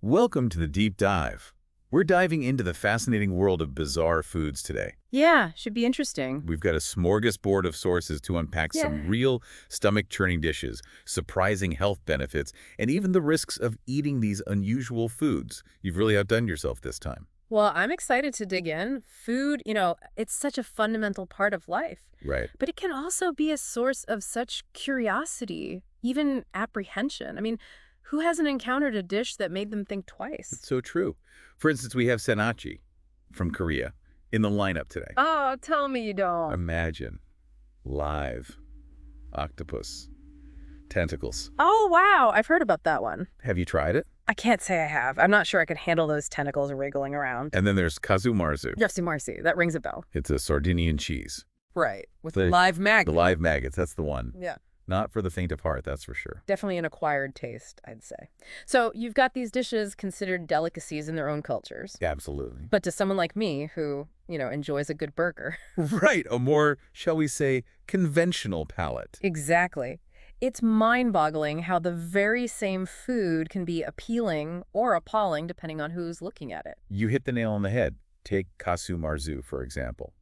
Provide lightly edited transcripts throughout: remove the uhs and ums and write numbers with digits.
Welcome to the Deep Dive. We're diving into the fascinating world of bizarre foods today. Yeah, should be interesting. We've got a smorgasbord of sources to unpack Yeah. some real stomach-churning dishes, surprising health benefits, and even the risks of eating these unusual foods. You've really outdone yourself this time. Well, I'm excited to dig in. Food, it's such a fundamental part of life, Right. but it can also be a source of such curiosity, even apprehension. Who hasn't encountered a dish that made them think twice? It's so true. For instance, we have San-nakji from Korea in the lineup today. Oh, tell me you don't. Imagine live octopus tentacles. Oh, wow. I've heard about that one. Have you tried it? I can't say I have. I'm not sure I could handle those tentacles wriggling around. And then there's Casu Marzu. Yossi Marcy, that rings a bell. It's a Sardinian cheese. Right, with The- live The maggots. live maggots, that's the one. Yeah. Not for the faint of heart, that's for sure. Definitely an acquired taste, I'd say. So you've got these dishes considered delicacies in their own cultures. Absolutely. But to someone like me who, enjoys a good burger. Right, a more, shall we say, conventional palate. Exactly. It's mind-boggling how the very same food can be appealing or appalling depending on who's looking at it. You hit the nail on the head. Take Casu Marzu, for example.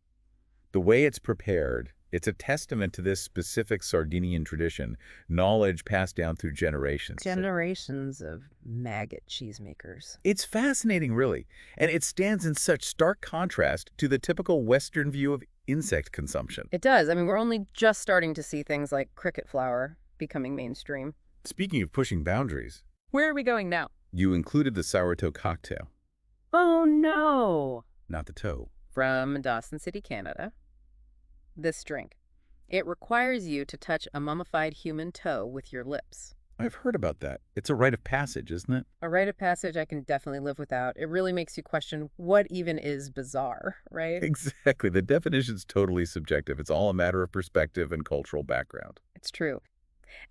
The way it's prepared, it's a testament to this specific Sardinian tradition, knowledge passed down through generations. Generations of maggot cheesemakers. It's fascinating, really, and it stands in such stark contrast to the typical Western view of insect consumption. It does. We're only just starting to see things like cricket flour becoming mainstream. Speaking of pushing boundaries, Where are we going now? you included the Sourtoe cocktail, Oh, no. not the toe. From Dawson City, Canada. This drink. It requires you to touch a mummified human toe with your lips. I've heard about that. It's a rite of passage, isn't it? A rite of passage I can definitely live without. It really makes you question what even is bizarre, right? Exactly. The definition's totally subjective. It's all a matter of perspective and cultural background. It's true.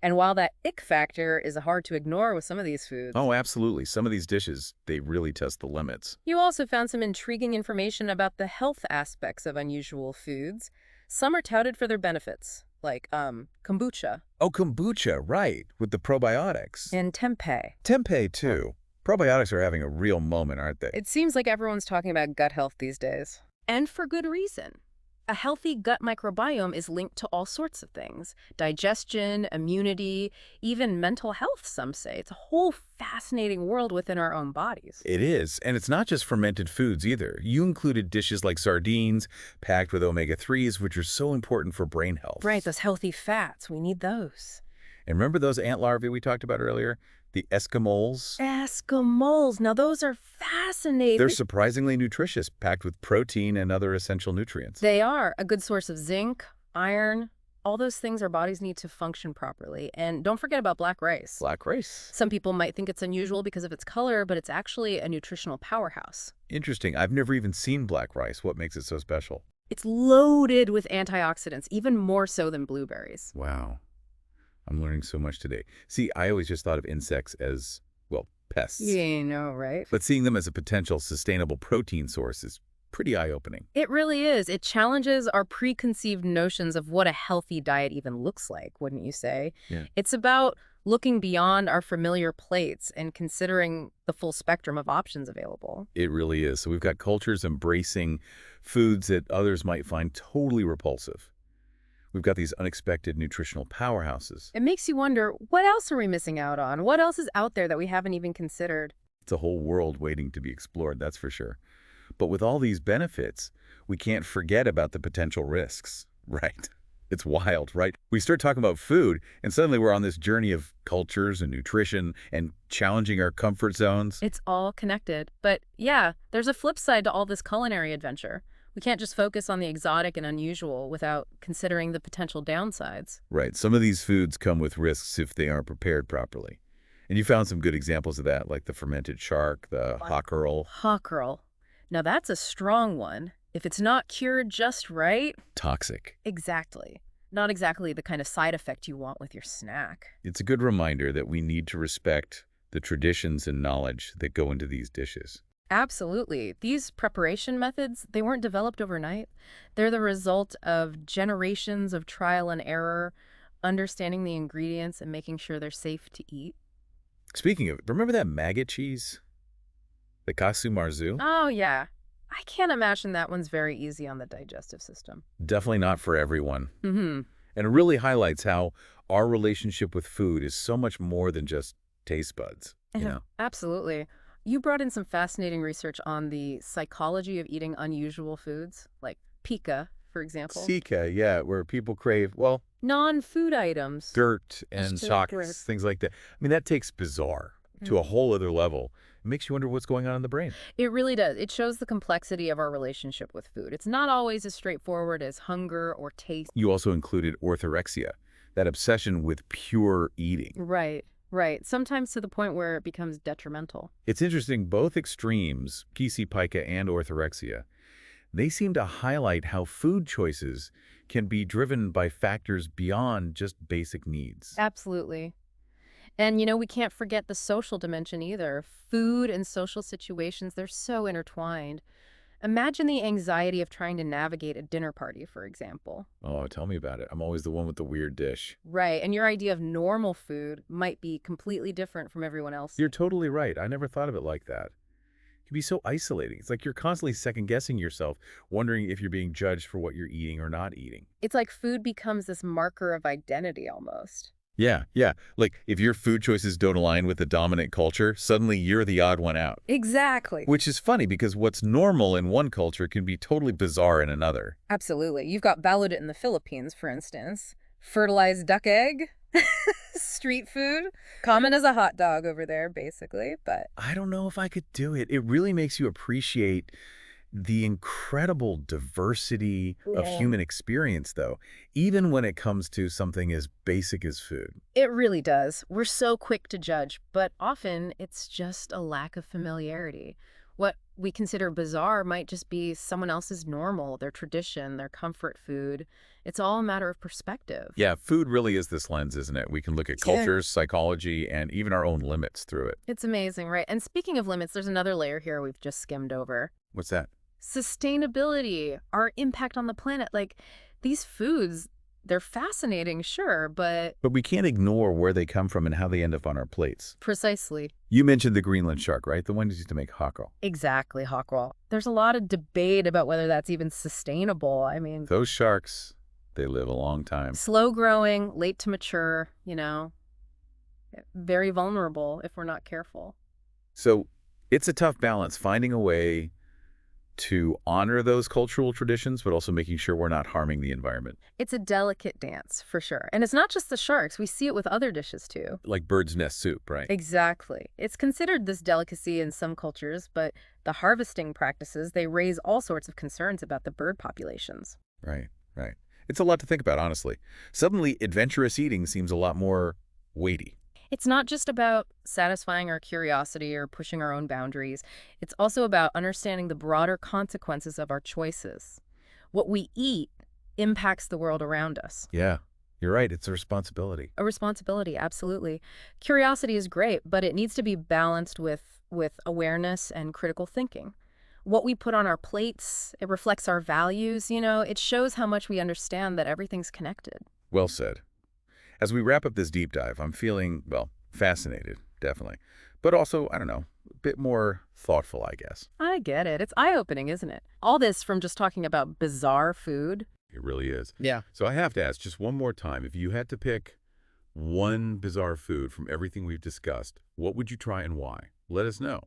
And while that ick factor is hard to ignore with some of these foods, Oh, absolutely. Some of these dishes, they really test the limits. you also found some intriguing information about the health aspects of unusual foods. Some are touted for their benefits, like kombucha Oh, kombucha, right, with the probiotics. and tempeh. Tempeh, too. Probiotics are having a real moment, aren't they? It seems like everyone's talking about gut health these days. And for good reason. A healthy gut microbiome is linked to all sorts of things. Digestion, immunity, even mental health, some say. It's a whole fascinating world within our own bodies. It is, and it's not just fermented foods either. You included dishes like sardines, packed with omega-3s, which are so important for brain health. Right, those healthy fats. We need those. And remember those ant larvae we talked about earlier? The Escamoles? Escamoles. Now, those are fascinating. They're surprisingly nutritious, packed with protein and other essential nutrients. They are a good source of zinc, iron, all those things our bodies need to function properly. And don't forget about black rice. Black rice. Some people might think it's unusual because of its color, but it's actually a nutritional powerhouse. Interesting. I've never even seen black rice. What makes it so special? It's loaded with antioxidants, even more so than blueberries. Wow. I'm learning so much today. See, I always just thought of insects as, well, pests. You know, right? But seeing them as a potential sustainable protein source is pretty eye-opening. It really is. It challenges our preconceived notions of what a healthy diet even looks like, wouldn't you say? Yeah. It's about looking beyond our familiar plates and considering the full spectrum of options available. It really is. So we've got cultures embracing foods that others might find totally repulsive. We've got these unexpected nutritional powerhouses. It makes you wonder, what else are we missing out on? What else is out there that we haven't even considered? It's a whole world waiting to be explored, that's for sure. But with all these benefits, we can't forget about the potential risks, right? It's wild, right? We start talking about food, and suddenly we're on this journey of cultures and nutrition and challenging our comfort zones. It's all connected. But yeah, there's a flip side to all this culinary adventure. We can't just focus on the exotic and unusual without considering the potential downsides. Right. Some of these foods come with risks if they aren't prepared properly. And you found some good examples of that, like the fermented shark, the Hákarl. Hákarl. Now that's a strong one. If it's not cured just right, Toxic. exactly. Not exactly the kind of side effect you want with your snack. It's a good reminder that we need to respect the traditions and knowledge that go into these dishes. Absolutely. These preparation methods, they weren't developed overnight. They're the result of generations of trial and error, understanding the ingredients and making sure they're safe to eat. Speaking of, remember that maggot cheese? The Casu Marzu? Oh, yeah. I can't imagine that one's very easy on the digestive system. Definitely not for everyone. Mm-hmm. And it really highlights how our relationship with food is so much more than just taste buds, you know? Absolutely. You brought in some fascinating research on the psychology of eating unusual foods, like pica, for example. Sika, yeah, where people crave, well, Non-food items. dirt and Just to chocolates, things like that. I mean, that takes bizarre to a whole other level. It makes you wonder what's going on in the brain. It really does. It shows the complexity of our relationship with food. It's not always as straightforward as hunger or taste. You also included orthorexia, that obsession with pure eating. Right, right. Sometimes to the point where it becomes detrimental. It's interesting, both extremes, PC pica and orthorexia, they seem to highlight how food choices can be driven by factors beyond just basic needs. Absolutely. And, you know, we can't forget the social dimension either. Food and social situations, they're so intertwined. Imagine the anxiety of trying to navigate a dinner party, for example. Oh, tell me about it. I'm always the one with the weird dish. Right, and your idea of normal food might be completely different from everyone else. You're totally right. I never thought of it like that. It can be so isolating. It's like you're constantly second-guessing yourself, wondering if you're being judged for what you're eating or not eating. It's like food becomes this marker of identity almost. Yeah, yeah. Like, if your food choices don't align with the dominant culture, suddenly you're the odd one out. Exactly. Which is funny because what's normal in one culture can be totally bizarre in another. Absolutely. You've got Balut in the Philippines, for instance. Fertilized duck egg. Street food. Common as a hot dog over there, basically, but... I don't know if I could do it. It really makes you appreciate the incredible diversity of human experience, though, even when it comes to something as basic as food. It really does. We're so quick to judge, but often it's just a lack of familiarity. What we consider bizarre might just be someone else's normal, their tradition, their comfort food. It's all a matter of perspective. Yeah, food really is this lens, isn't it? We can look at cultures, psychology, and even our own limits through it. It's amazing, right? And speaking of limits, there's another layer here we've just skimmed over. What's that? Sustainability, our impact on the planet. Like, these foods, they're fascinating, sure, but... But we can't ignore where they come from and how they end up on our plates. Precisely. You mentioned the Greenland shark, right? The one that used to make Hákarl. Exactly, Hákarl. There's a lot of debate about whether that's even sustainable. I mean... Those sharks, they live a long time. Slow growing, late to mature, you know. Very vulnerable if we're not careful. So it's a tough balance, finding a way to honor those cultural traditions, but also making sure we're not harming the environment. It's a delicate dance, for sure. And it's not just the sharks. We see it with other dishes, too. Like bird's nest soup, right? Exactly. It's considered this delicacy in some cultures, but the harvesting practices, they raise all sorts of concerns about the bird populations. Right, right. It's a lot to think about, honestly. Suddenly, adventurous eating seems a lot more weighty. It's not just about satisfying our curiosity or pushing our own boundaries. It's also about understanding the broader consequences of our choices. What we eat impacts the world around us. Yeah, you're right. It's a responsibility. A responsibility, absolutely. Curiosity is great, but it needs to be balanced with awareness and critical thinking. What we put on our plates, it reflects our values, you know, it shows how much we understand that everything's connected. Well said. As we wrap up this deep dive, I'm feeling, well, fascinated, definitely. But also, I don't know, a bit more thoughtful, I guess. I get it. It's eye-opening, isn't it? All this from just talking about bizarre food. It really is. Yeah. So I have to ask just one more time, if you had to pick one bizarre food from everything we've discussed, what would you try and why? Let us know.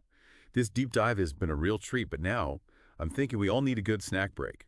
This deep dive has been a real treat, but now I'm thinking we all need a good snack break.